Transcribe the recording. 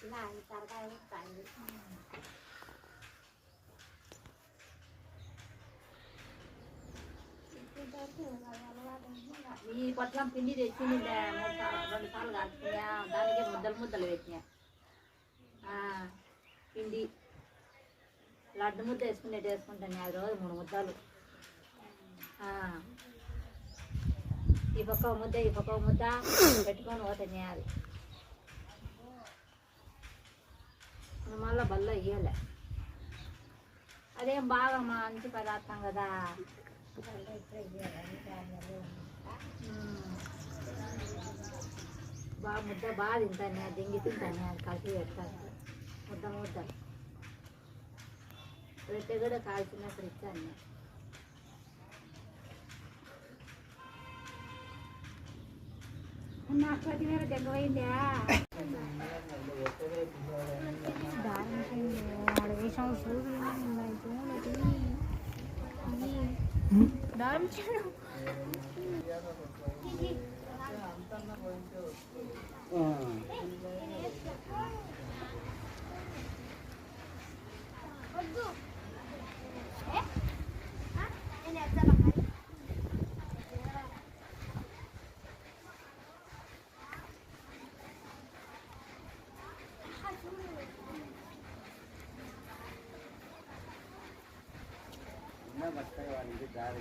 ఈ పొట్లం పిండి తెచ్చింది 2 సార్లు కాల్చినాయా దానికి ముద్దలు ముద్దలు పెట్టినా పిండి లడ్డు ముద్ద వేసుకునేట్టు వేసుకుంటాను 5 రోజులు 3 ముద్దలు ఈ పక్క ముద్ద ఈ పక్క ముద్ద పెట్టుకొని పోతాను అది మళ్ళీ బల్ల ఇయ్యాలి అదేం బాగా మంచి పదార్థం కదా బాగా ముద్ద బాగా తింటాను దింగి తింటాను అది కలిసి పెడతాను ముద్ద ముద్ద రొట్టె కూడా కాల్చినప్పుడు ఇచ్చాను నాకు ప్రతి వేరే దగ్గరైందా వేసాం దారం చేయడం बच्चे वाली दाल